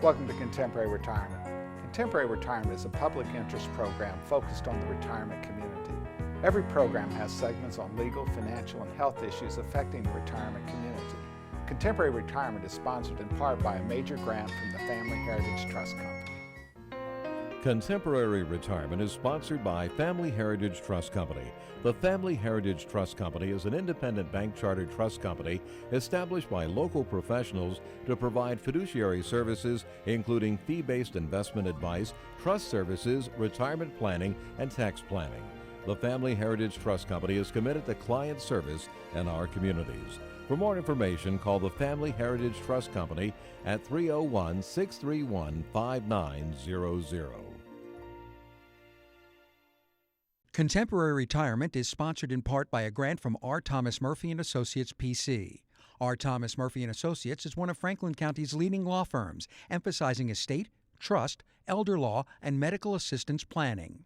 Welcome to Contemporary Retirement. Contemporary Retirement is a public interest program focused on the retirement community. Every program has segments on legal, financial, and health issues affecting the retirement community. Contemporary Retirement is sponsored in part by a major grant from the Family Heritage Trust Company. Contemporary Retirement is sponsored by Family Heritage Trust Company. The Family Heritage Trust Company is an independent bank chartered trust company established by local professionals to provide fiduciary services including fee-based investment advice, trust services, retirement planning, and tax planning. The Family Heritage Trust Company is committed to client service in our communities. For more information, call the Family Heritage Trust Company at 301-631-5900. Contemporary Retirement is sponsored in part by a grant from R. Thomas Murphy & Associates, P.C. R. Thomas Murphy & Associates is one of Franklin County's leading law firms, emphasizing estate, trust, elder law, and medical assistance planning.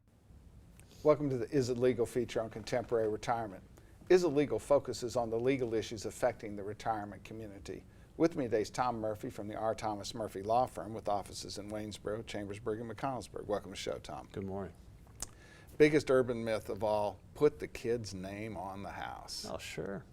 Welcome to the Is It Legal feature on Contemporary Retirement. Is It Legal focuses on the legal issues affecting the retirement community. With me today is Tom Murphy from the R. Thomas Murphy Law Firm with offices in Waynesboro, Chambersburg, and McConnellsburg. Welcome to the show, Tom. Good morning. Biggest urban myth of all, put the kid's name on the house. Oh, sure.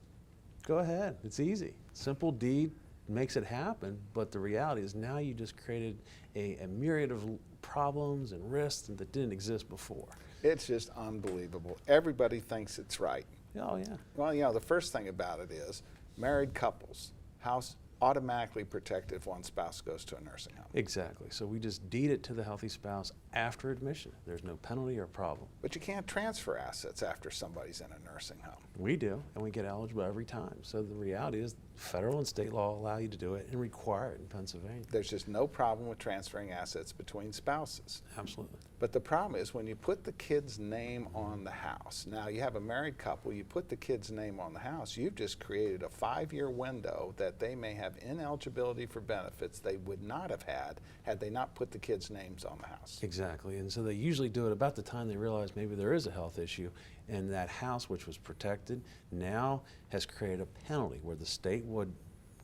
Go ahead. It's easy. Simple deed makes it happen, but the reality is now you just created a myriad of problems and risks that didn't exist before. It's just unbelievable. Everybody thinks it's right. Oh, yeah. Well, you know, the first thing about it is married couples, house automatically protected if one spouse goes to a nursing home. Exactly. So we just deed it to the healthy spouse after admission. There's no penalty or problem. But you can't transfer assets after somebody's in a nursing home. We do, and we get eligible every time. So the reality is federal and state law allow you to do it and require it in Pennsylvania. There's just no problem with transferring assets between spouses. Absolutely. But the problem is when you put the kid's name on the house, now you have a married couple, you put the kid's name on the house, you've just created a 5-year window that they may have ineligibility for benefits they would not have had they not put the kids' names on the house. Exactly, and so they usually do it about the time they realize maybe there is a health issue, and that house, which was protected, now has created a penalty where the state would,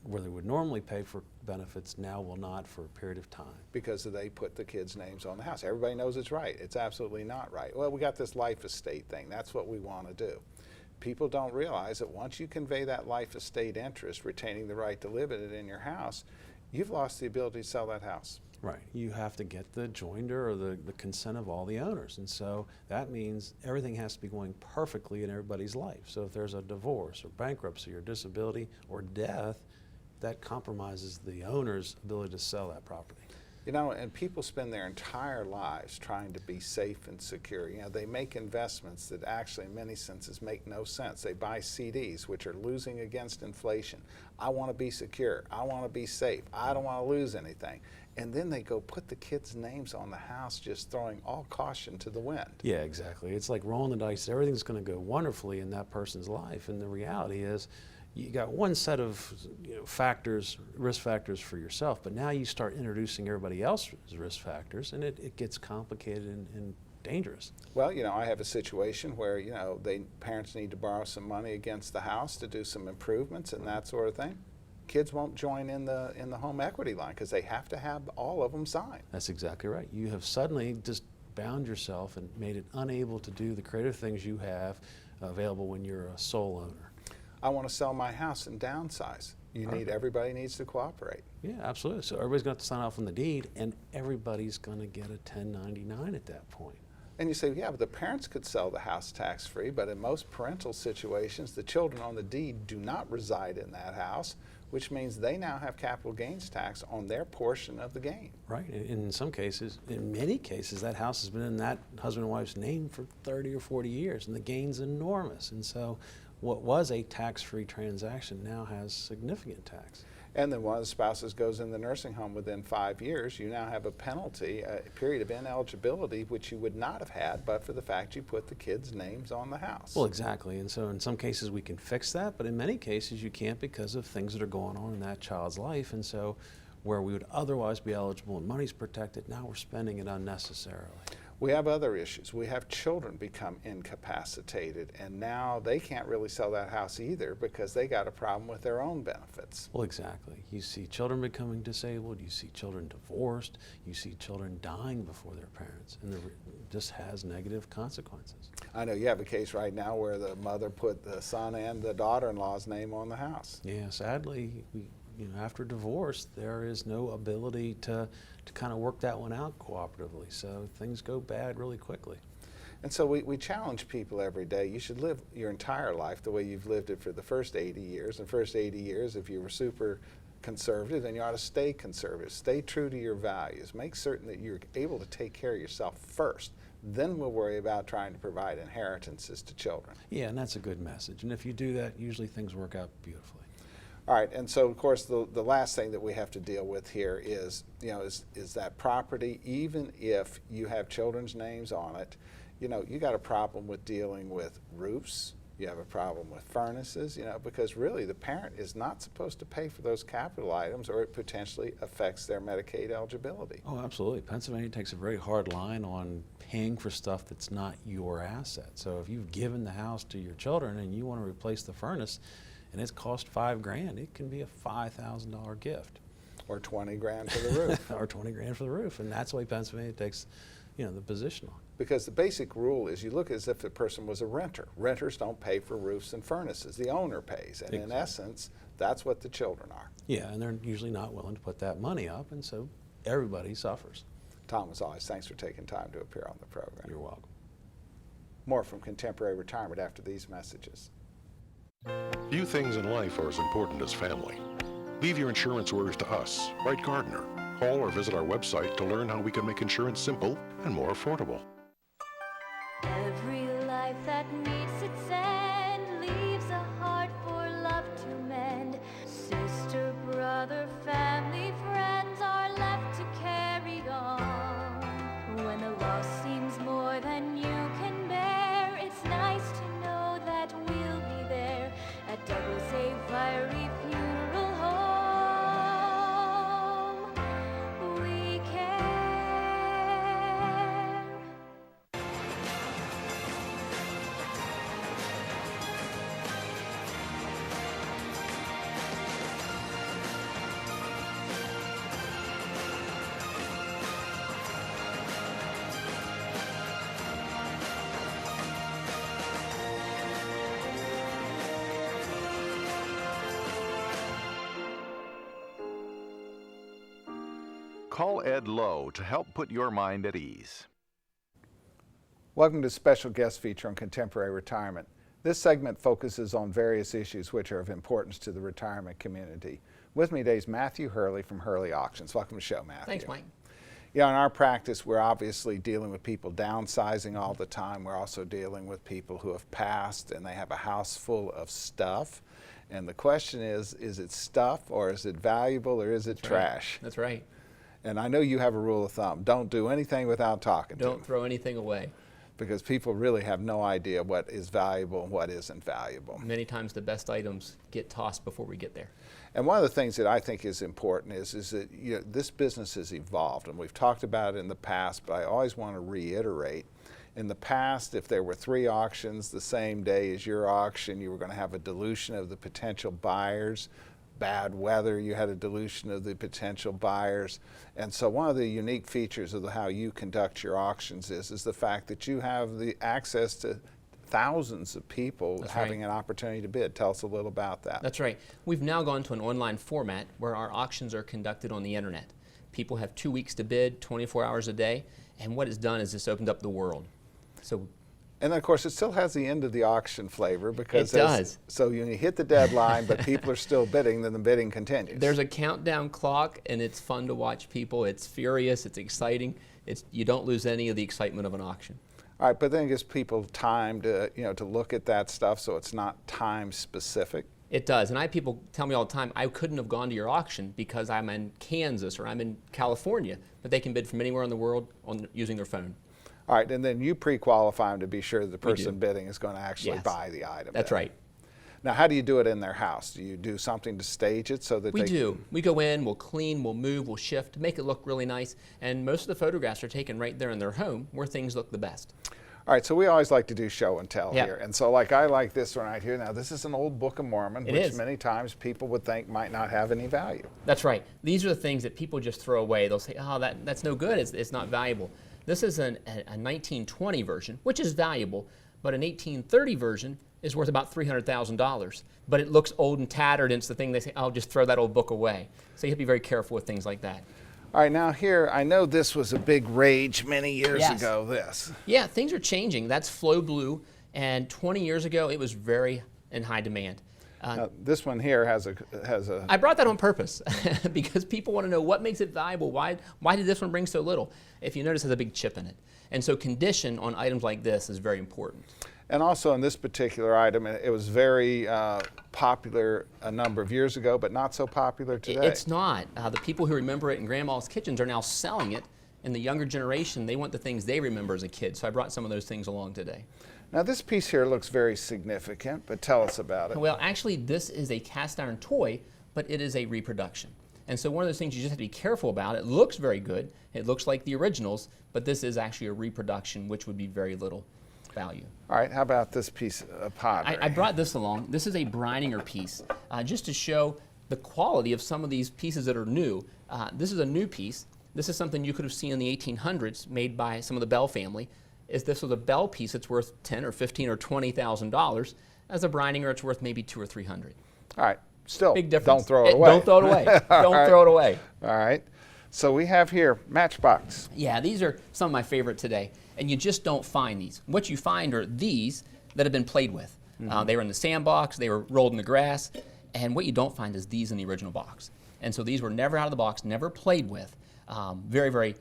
where they would normally pay for benefits, now will not for a period of time. Because they put the kids' names on the house. Everybody knows it's right. It's absolutely not right. Well, we got this life estate thing. That's what we want to do. People don't realize that once you convey that life estate interest, retaining the right to live in it in your house, you've lost the ability to sell that house. Right. You have to get the joinder or the consent of all the owners. And so that means everything has to be going perfectly in everybody's life. So if there's a divorce or bankruptcy or disability or death, that compromises the owner's ability to sell that property. You know, and people spend their entire lives trying to be safe and secure. You know, they make investments that actually in many senses make no sense. They buy CDs, which are losing against inflation. I want to be secure. I want to be safe. I don't want to lose anything. And then they go put the kids' names on the house, just throwing all caution to the wind. Yeah, exactly. It's like rolling the dice. Everything's going to go wonderfully in that person's life. And the reality is, you got one set of factors, risk factors for yourself, but now you start introducing everybody else's risk factors, and it gets complicated and dangerous. Well, you know, I have a situation where, you know, parents need to borrow some money against the house to do some improvements and that sort of thing. Kids won't join in the home equity line because they have to have all of them signed. That's exactly right. You have suddenly just bound yourself and made it unable to do the creative things you have available when you're a sole owner. I want to sell my house and downsize. Everybody needs to cooperate. Yeah, absolutely. So everybody's going to sign off on the deed, and everybody's going to get a 1099 at that point. And you say, yeah, but the parents could sell the house tax-free, but in most parental situations, the children on the deed do not reside in that house, which means they now have capital gains tax on their portion of the gain. Right. In some cases, in many cases, that house has been in that husband and wife's name for 30 or 40 years, and the gain's enormous. And so what was a tax-free transaction now has significant tax. And then one of the spouses goes in the nursing home within 5 years, you now have a penalty, a period of ineligibility, which you would not have had but for the fact you put the kids' names on the house. Well, exactly. And so in some cases we can fix that, but in many cases you can't because of things that are going on in that child's life. And so where we would otherwise be eligible and money's protected, now we're spending it unnecessarily. We have other issues. We have children become incapacitated, and now they can't really sell that house either because they got a problem with their own benefits. Well, exactly. You see children becoming disabled, you see children divorced, you see children dying before their parents, and it just has negative consequences. I know you have a case right now where the mother put the son and the daughter-in-law's name on the house. Yeah, sadly, after divorce, there is no ability to kind of work that one out cooperatively, so things go bad really quickly. And so we challenge people every day. You should live your entire life the way you've lived it for the first 80 years. The first 80 years, if you were super conservative, then you ought to stay conservative. Stay true to your values. Make certain that you're able to take care of yourself first. Then we'll worry about trying to provide inheritances to children. Yeah, and that's a good message. And if you do that, usually things work out beautifully. All right, and so of course the last thing that we have to deal with here is, is that property, even if you have children's names on it, you got a problem with dealing with roofs, you have a problem with furnaces, because really the parent is not supposed to pay for those capital items or it potentially affects their Medicaid eligibility. Oh, absolutely. Pennsylvania takes a very hard line on paying for stuff that's not your asset. So if you've given the house to your children and you want to replace the furnace, and it's cost $5,000, it can be a $5,000 gift. Or 20 grand for the roof. Or 20 grand for the roof, and that's why Pennsylvania takes, the position on. Because the basic rule is you look as if the person was a renter. Renters don't pay for roofs and furnaces. The owner pays, and in essence, that's what the children are. Yeah, and they're usually not willing to put that money up, and so everybody suffers. Tom, as always, thanks for taking time to appear on the program. You're welcome. More from Contemporary Retirement after these messages. Few things in life are as important as family. Leave your insurance orders to us. Write Gardner. Call or visit our website to learn how we can make insurance simple and more affordable. Every life that meets its end leaves a heart for love to mend. Sister, brother, family, friends are left to carry on. When the loss seems more than you can bear, it's nice to know that we'll be there at Douglas A. Fiery Funeral Home. We care. Call Ed Lowe to help put your mind at ease. Welcome to a special guest feature on Contemporary Retirement. This segment focuses on various issues which are of importance to the retirement community. With me today is Matthew Hurley from Hurley Auctions. Welcome to the show, Matthew. Thanks, Mike. In our practice, we're obviously dealing with people downsizing all the time. We're also dealing with people who have passed and they have a house full of stuff. And the question is it stuff or is it valuable or is it trash? That's right. And I know you have a rule of thumb. Don't do anything without talking to them. Don't throw anything away. Because people really have no idea what is valuable and what isn't valuable. Many times the best items get tossed before we get there. And one of the things that I think is important is that this business has evolved, and we've talked about it in the past, but I always want to reiterate. In the past, if there were 3 auctions the same day as your auction, you were going to have a dilution of the potential buyers. Bad weather, you had a dilution of the potential buyers. And so one of the unique features of how you conduct your auctions is the fact that you have the access to thousands of people having an opportunity to bid. Tell us a little about that. That's right. We've now gone to an online format where our auctions are conducted on the internet. People have 2 weeks to bid, 24 hours a day, and what it's done is it's opened up the world. And then, of course, it still has the end of the auction flavor because it does. So you hit the deadline, but people are still bidding, then the bidding continues. There's a countdown clock, and it's fun to watch people. It's furious. It's exciting. You don't lose any of the excitement of an auction. All right, but then it gives people time to to look at that stuff, so it's not time specific. It does, and I have people tell me all the time, I couldn't have gone to your auction because I'm in Kansas or I'm in California, but they can bid from anywhere in the world using their phone. All right, and then you pre-qualify them to be sure the person bidding is going to actually buy the item. That's right. Now, how do you do it in their house? Do you do something to stage it so that We do. We go in, we'll clean, we'll move, we'll shift, make it look really nice. And most of the photographs are taken right there in their home where things look the best. All right, so we always like to do show and tell Yeah. here. And so like I like this one right here. Now, this is an old Book of Mormon, It which is. many times people would think might not have any value. That's right. These are the things that people just throw away. They'll say, oh, that's no good, it's not valuable. This is a 1920 version, which is valuable, but an 1830 version is worth about $300,000. But it looks old and tattered, and it's the thing they say, I'll just throw that old book away. So you have to be very careful with things like that. All right, now here, I know this was a big rage many years Yes. ago, this. Yeah, things are changing. That's Flow Blue, and 20 years ago, it was very in high demand. Now, this one here has a I brought that on purpose because people want to know what makes it valuable. Why did this one bring so little? If you notice, it has a big chip in it. And so condition on items like this is very important. and also in this particular item, it was very popular a number of years ago, but not so popular today. It's not. The people who remember it in Grandma's Kitchens are now selling it, and the younger generation, they want the things they remember as a kid. So I brought some of those things along today. Now this piece here looks very significant, but tell us about it. Well, actually, this is a cast iron toy, but it is a reproduction. And so one of those things you just have to be careful about. It looks very good. It looks like the originals, but this is actually a reproduction, which would be very little value. All right, how about this piece of pottery? I brought this along. This is a Brininger piece, just to show the quality of some of these pieces that are new. This is a new piece. This is something you could have seen in the 1800s, made by some of the Bell family. This was a Bell piece, it's worth $10,000 or $15,000 or $20,000. As a Brininger, it's worth maybe $200 or $300. All right, still, Big difference. don't throw it away. Don't throw it away. Don't right. throw it away. All right, so we have here Matchbox. Yeah, these are some of my favorite today, and you just don't find these. What you find are these that have been played with. They were in the sandbox, they were rolled in the grass, and what you don't find is these in the original box. And so these were never out of the box, never played with. Very, very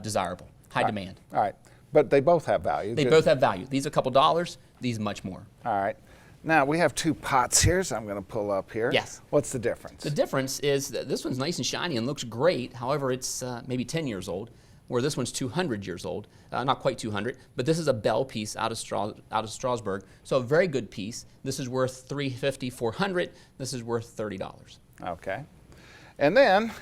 desirable, high demand. All right, but they both have value. They both have value. These a couple dollars, these much more. All right, now we have two pots here, so I'm going to pull up here. Yes. What's the difference? The difference is that this one's nice and shiny and looks great. However, it's maybe 10 years old, where this one's 200 years old. Not quite 200, but this is a Bell piece out of Strasbourg. So a very good piece. This is worth $350, $400. This is worth $30. Okay, and then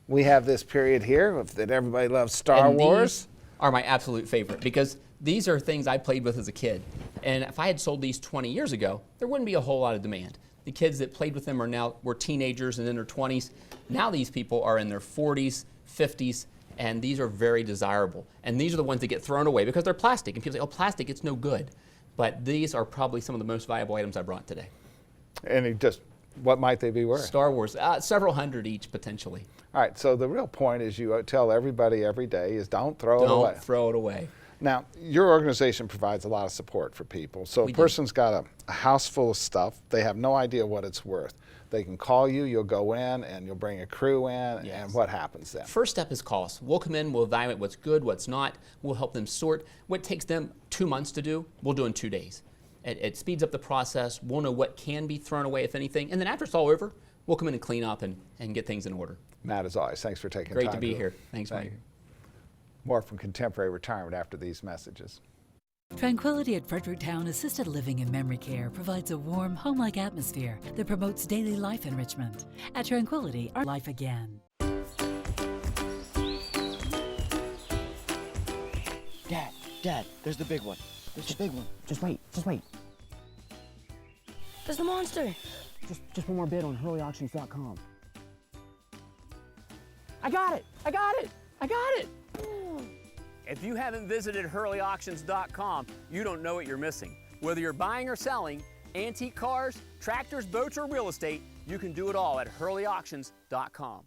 we have this period here that everybody loves, Star And Wars. These are my absolute favorite because these are things I played with as a kid. And if I had sold these 20 years ago, there wouldn't be a whole lot of demand. The kids that played with them were teenagers and in their 20s. Now these people are in their 40s, 50s, and these are very desirable. And these are the ones that get thrown away because they're plastic. And people say, oh, plastic, it's no good. But these are probably some of the most valuable items I brought today. And what might they be worth? Star Wars, several hundred each potentially. All right, so the real point is you tell everybody every day is don't throw it away. Don't throw it away. Now, your organization provides a lot of support for people. So We a do. person's got a house full of stuff. They have no idea what it's worth. They can call you, you'll go in, and you'll bring a crew in, Yes. and what happens then? First step is cost. We'll come in, we'll evaluate what's good, what's not. We'll help them sort. What takes them 2 months to do, we'll do in 2 days. It speeds up the process. We'll know what can be thrown away, if anything. And then after it's all over, we'll come in and clean up and get things in order. Matt, as always, thanks for taking Great time. to be here. Thanks, Thank Mike. you. More from Contemporary Retirement after these messages. Tranquility at Fredericktown Assisted Living and Memory Care provides a warm, home-like atmosphere that promotes daily life enrichment. At Tranquility, our life again. Dad, there's the big one. There's the big one. Just wait. There's the monster. Just one more bid on HurleyAuctions.com. I got it. If you haven't visited HurleyAuctions.com, you don't know what you're missing. Whether you're buying or selling, antique cars, tractors, boats, or real estate, you can do it all at HurleyAuctions.com.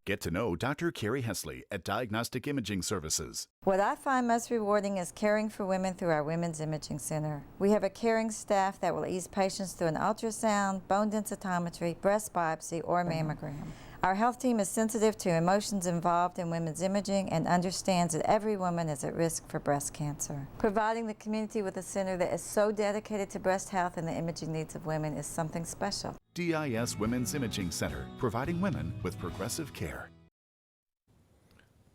Get to know Dr. Carrie Hesley at Diagnostic Imaging Services. What I find most rewarding is caring for women through our Women's Imaging Center. We have a caring staff that will ease patients through an ultrasound, bone densitometry, breast biopsy, or mammogram. Our health team is sensitive to emotions involved in women's imaging and understands that every woman is at risk for breast cancer. Providing the community with a center that is so dedicated to breast health and the imaging needs of women is something special. DIS Women's Imaging Center, providing women with progressive care.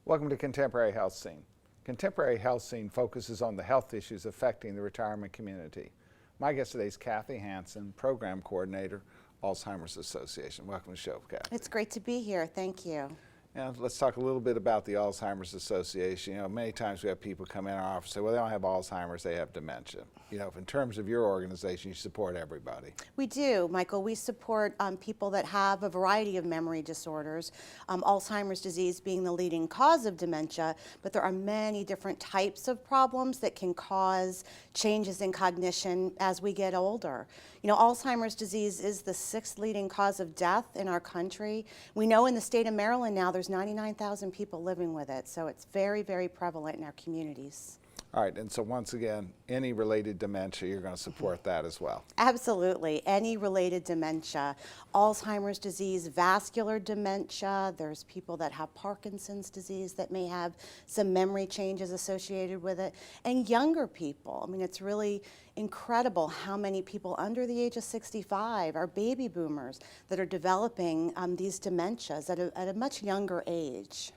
Welcome to Contemporary Health Scene. Contemporary Health Scene focuses on the health issues affecting the retirement community. My guest today is Kathy Hansen, Program Coordinator, Alzheimer's Association. Welcome to the show, Kathy. It's great to be here. Thank you. And let's talk a little bit about the Alzheimer's Association. You know, many times we have people come in our office and say, well, they don't have Alzheimer's, they have dementia. You know, in terms of your organization, you support everybody. We do, Michael. We support people that have a variety of memory disorders, Alzheimer's disease being the leading cause of dementia, but there are many different types of problems that can cause changes in cognition as we get older. You know, Alzheimer's disease is the 6th leading cause of death in our country. We know in the state of Maryland now there's 99,000 people living with it, so it's very, very prevalent in our communities. All right, and so once again, any related dementia, you're going to support that as well. Absolutely, any related dementia, Alzheimer's disease, vascular dementia, there's people that have Parkinson's disease that may have some memory changes associated with it, and younger people. I mean, it's really incredible how many people under the age of 65 are baby boomers that are developing these dementias at a much younger age.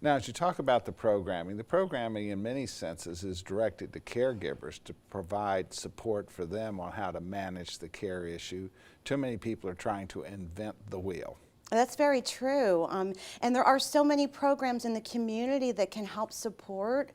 Now, as you talk about the programming in many senses is directed to caregivers to provide support for them on how to manage the care issue. Too many people are trying to invent the wheel. That's very true. And there are so many programs in the community that can help support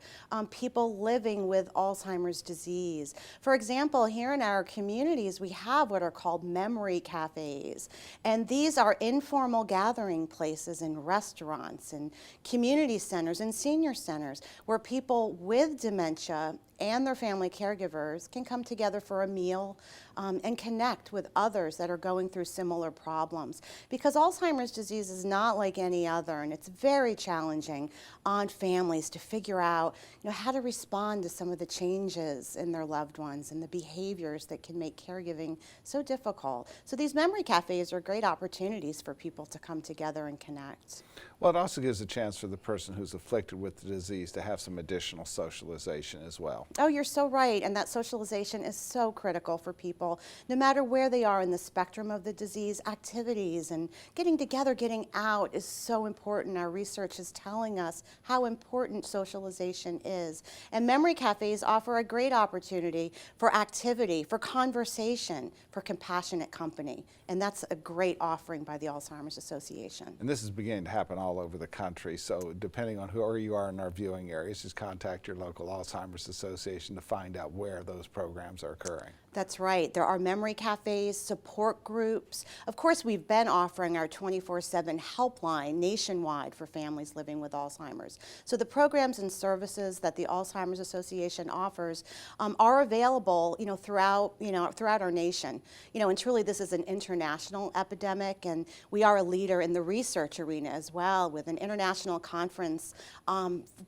people living with Alzheimer's disease. For example, here in our communities, we have what are called memory cafes. And these are informal gathering places in restaurants and community centers and senior centers where people with dementia and their family caregivers can come together for a meal and connect with others that are going through similar problems. Because Alzheimer's disease is not like any other, and it's very challenging on families to figure out, you know, how to respond to some of the changes in their loved ones and the behaviors that can make caregiving so difficult. So these memory cafes are great opportunities for people to come together and connect. Well, it also gives a chance for the person who's afflicted with the disease to have some additional socialization as well. Oh, you're so right, and that socialization is so critical for people, no matter where they are in the spectrum of the disease. Activities and getting together, getting out is so important. Our research is telling us how important socialization is. And memory cafes offer a great opportunity for activity, for conversation, for compassionate company. And that's a great offering by the Alzheimer's Association. And this is beginning to happen all over the country, so depending on where you are in our viewing areas, just contact your local Alzheimer's Association to find out where those programs are occurring. That's right. There are memory cafes, support groups. Of course, we've been offering our 24/7 helpline nationwide for families living with Alzheimer's. So the programs and services that the Alzheimer's Association offers are available, throughout our nation. And truly, this is an international epidemic, and we are a leader in the research arena as well, with an international conference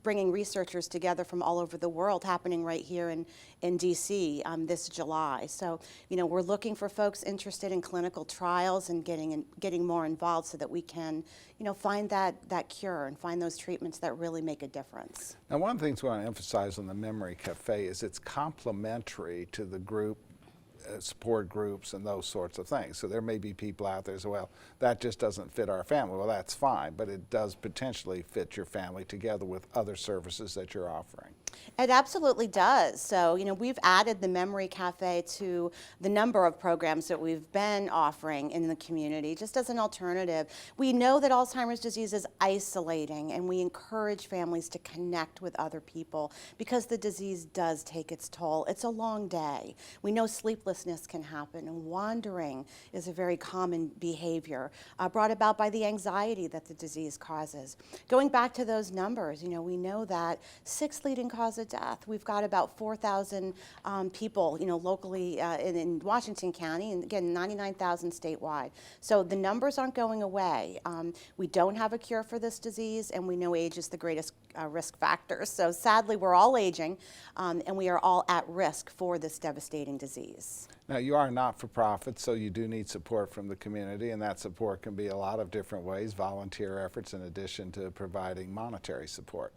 bringing researchers together from all over the world happening right here in DC this July. So, we're looking for folks interested in clinical trials and getting more involved so that we can, find that cure and find those treatments that really make a difference. Now, one of the things we want to emphasize on the Memory Cafe is it's complementary to the group support groups and those sorts of things. So there may be people out there as well, that just doesn't fit our family. Well, that's fine, but it does potentially fit your family together with other services that you're offering. It absolutely does. So, we've added the Memory Cafe to the number of programs that we've been offering in the community, just as an alternative. We know that Alzheimer's disease is isolating, and we encourage families to connect with other people because the disease does take its toll. It's a long day. We know sleeplessness can happen, and wandering is a very common behavior brought about by the anxiety that the disease causes. Going back to those numbers, we know that 6th leading cause of death. We've got about 4,000 people, locally in Washington County, and again, 99,000 statewide. So the numbers aren't going away. We don't have a cure for this disease, and we know age is the greatest risk factor. So sadly, we're all aging, and we are all at risk for this devastating disease. Now, you are not-for-profit, so you do need support from the community, and that support can be a lot of different ways, volunteer efforts in addition to providing monetary support.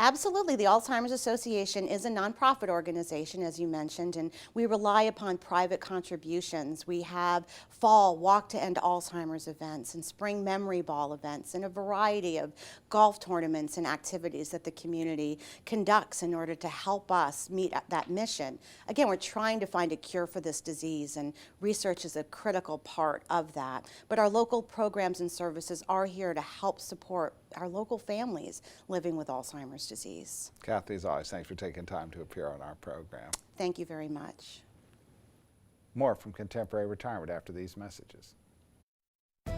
Absolutely. The Alzheimer's Association is a nonprofit organization, as you mentioned, and we rely upon private contributions. We have fall Walk to End Alzheimer's events and spring Memory Ball events and a variety of golf tournaments and activities that the community conducts in order to help us meet that mission. Again, we're trying to find a cure for this disease, and research is a critical part of that. But our local programs and services are here to help support our local families living with Alzheimer's disease. Kathy, as always, thanks for taking time to appear on our program. Thank you very much. More from Contemporary Retirement after these messages.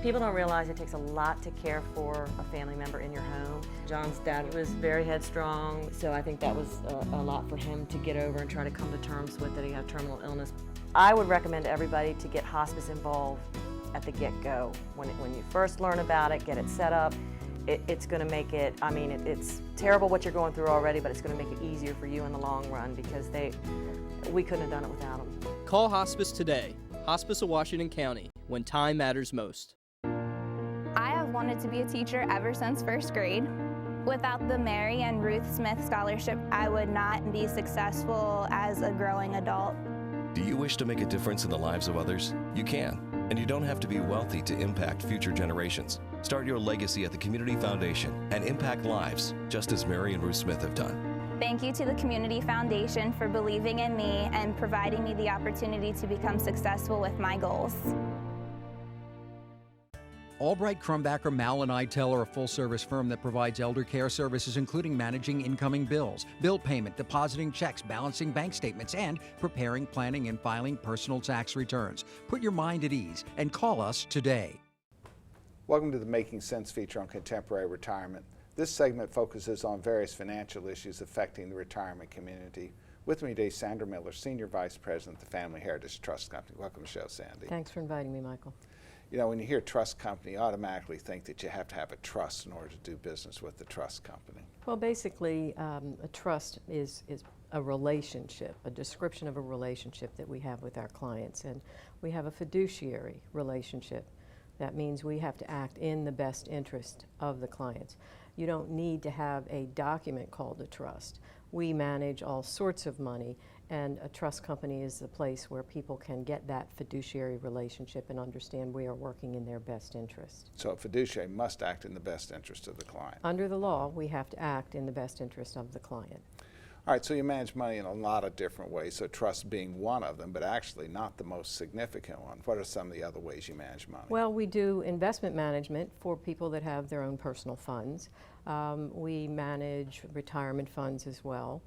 People don't realize it takes a lot to care for a family member in your home. John's dad was very headstrong, so I think that was a lot for him to get over and try to come to terms with that he had terminal illness. I would recommend everybody to get hospice involved at the get-go. When you first learn about it, get it set up. It's going to make it, I mean, it's terrible what you're going through already, but it's going to make it easier for you in the long run because we couldn't have done it without them. Call Hospice today. Hospice of Washington County, when time matters most. I have wanted to be a teacher ever since first grade. Without the Mary and Ruth Smith Scholarship, I would not be successful as a growing adult. Do you wish to make a difference in the lives of others? You can, and you don't have to be wealthy to impact future generations. Start your legacy at the Community Foundation and impact lives, just as Mary and Ruth Smith have done. Thank you to the Community Foundation for believing in me and providing me the opportunity to become successful with my goals. Albright Crumbacker Mal & Eitel are a full-service firm that provides elder care services including managing incoming bills, bill payment, depositing checks, balancing bank statements, and preparing, planning, and filing personal tax returns. Put your mind at ease and call us today. Welcome to the Making Sense feature on Contemporary Retirement. This segment focuses on various financial issues affecting the retirement community. With me today, Sandra Miller, Senior Vice President of the Family Heritage Trust Company. Welcome to the show, Sandy. Thanks for inviting me, Michael. You know, when you hear trust company, you automatically think that you have to have a trust in order to do business with the trust company. Well, basically, a trust is a relationship, a description of a relationship that we have with our clients. And we have a fiduciary relationship. That means we have to act in the best interest of the clients. You don't need to have a document called a trust. We manage all sorts of money, and a trust company is the place where people can get that fiduciary relationship and understand we are working in their best interest. So a fiduciary must act in the best interest of the client. Under the law, we have to act in the best interest of the client. All right, so you manage money in a lot of different ways, so trust being one of them, but actually not the most significant one. What are some of the other ways you manage money? Well, we do investment management for people that have their own personal funds. We manage retirement funds as well.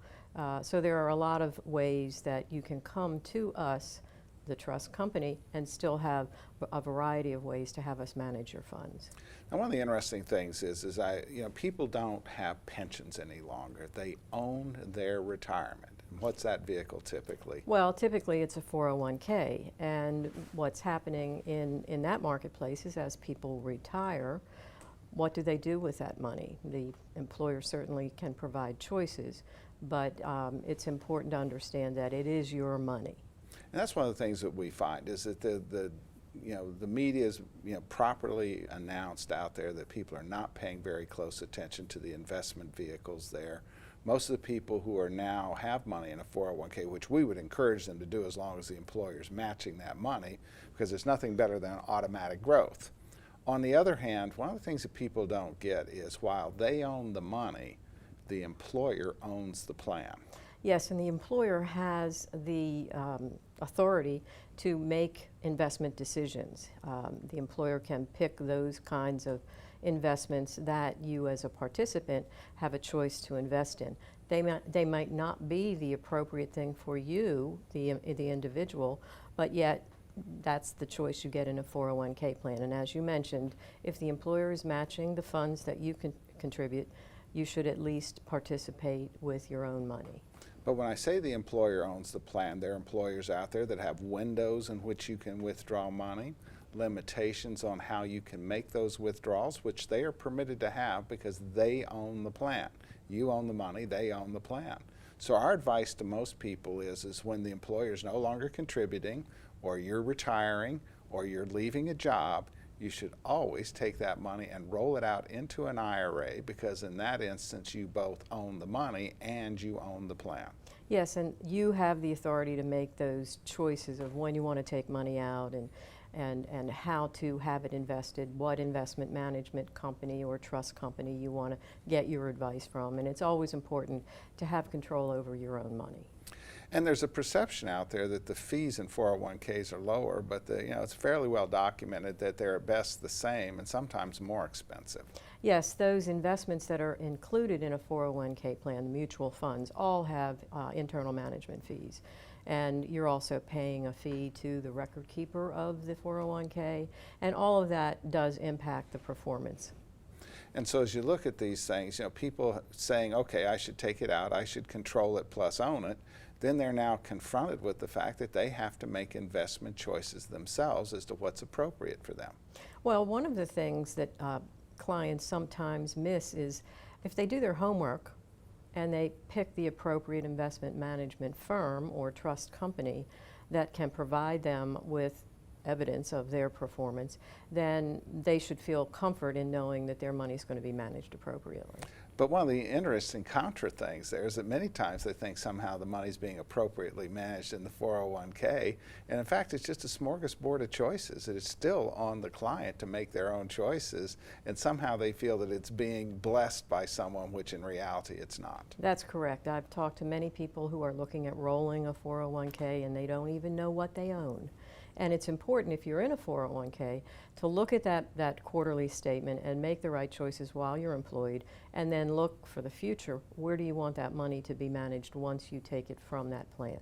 So there are a lot of ways that you can come to us, the trust company, and still have a variety of ways to have us manage your funds. Now, one of the interesting things is people don't have pensions any longer. They own their retirement. And what's that vehicle typically? Well, typically it's a 401k, and what's happening in that marketplace is as people retire, what do they do with that money? The employer certainly can provide choices, but it's important to understand that it is your money. And that's one of the things that we find is that the media is properly announced out there that people are not paying very close attention to the investment vehicles there. Most of the people who are now have money in a 401k, which we would encourage them to do as long as the employer's matching that money, because there's nothing better than automatic growth. On the other hand, one of the things that people don't get is while they own the money, the employer owns the plan. Yes, and the employer has the authority to make investment decisions. The employer can pick those kinds of investments that you as a participant have a choice to invest in. They might not be the appropriate thing for you, the individual, but yet that's the choice you get in a 401k plan. And as you mentioned, if the employer is matching the funds that you can contribute, you should at least participate with your own money. But when I say the employer owns the plan, there are employers out there that have windows in which you can withdraw money, limitations on how you can make those withdrawals, which they are permitted to have because they own the plan. You own the money, they own the plan. So our advice to most people is when the employer is no longer contributing, or you're retiring, or you're leaving a job, you should always take that money and roll it out into an IRA, because in that instance you both own the money and you own the plan. Yes, and you have the authority to make those choices of when you want to take money out and how to have it invested, what investment management company or trust company you want to get your advice from. And it's always important to have control over your own money. And there's a perception out there that the fees in 401ks are lower, but it's fairly well documented that they're at best the same and sometimes more expensive. Yes, those investments that are included in a 401k plan, the mutual funds, all have internal management fees. And you're also paying a fee to the record keeper of the 401k, and all of that does impact the performance. And so as you look at these things, people saying, okay, I should take it out, I should control it plus own it, then they're now confronted with the fact that they have to make investment choices themselves as to what's appropriate for them. Well, one of the things that clients sometimes miss is if they do their homework and they pick the appropriate investment management firm or trust company that can provide them with evidence of their performance, then they should feel comfort in knowing that their money is going to be managed appropriately. But one of the interesting contra things there is that many times they think somehow the money's being appropriately managed in the 401k, and in fact it's just a smorgasbord of choices. It is still on the client to make their own choices, and somehow they feel that it's being blessed by someone, which in reality it's not. That's correct. I've talked to many people who are looking at rolling a 401k and they don't even know what they own. And it's important, if you're in a 401k, to look at that quarterly statement and make the right choices while you're employed, and then look for the future. Where do you want that money to be managed once you take it from that plan?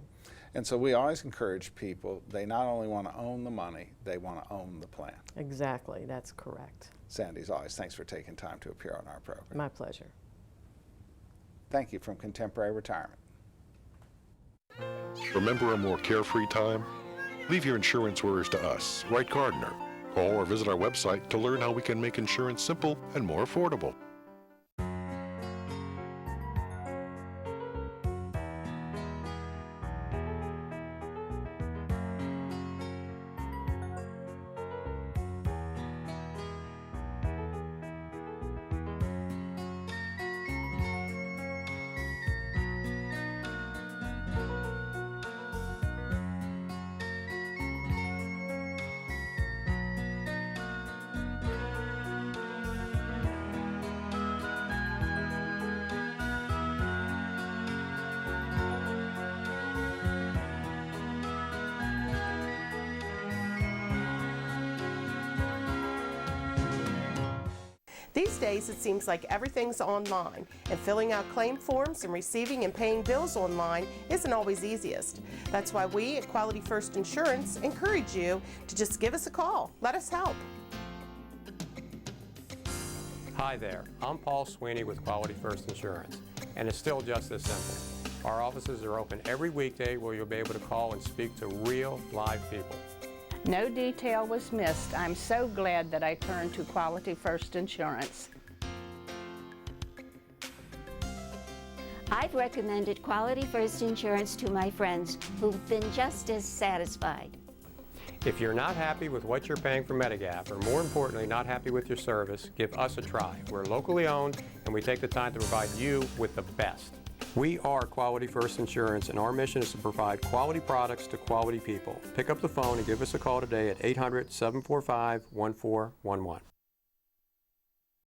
And so we always encourage people, they not only want to own the money, they want to own the plan. Exactly, that's correct. Sandy, as always, thanks for taking time to appear on our program. My pleasure. Thank you from Contemporary Retirement. Remember a more carefree time? Leave your insurance worries to us, Wright Gardner. Call or visit our website to learn how we can make insurance simple and more affordable. These days, it seems like everything's online, and filling out claim forms and receiving and paying bills online isn't always easiest. That's why we at Quality First Insurance encourage you to just give us a call. Let us help. Hi there, I'm Paul Sweeney with Quality First Insurance, and it's still just this simple. Our offices are open every weekday where you'll be able to call and speak to real, live people. No detail was missed. I'm so glad that I turned to Quality First Insurance. I've recommended Quality First Insurance to my friends who've been just as satisfied. If you're not happy with what you're paying for Medigap, or more importantly, not happy with your service, give us a try. We're locally owned, and we take the time to provide you with the best. We are Quality First Insurance, and our mission is to provide quality products to quality people. Pick up the phone and give us a call today at 800-745-1411.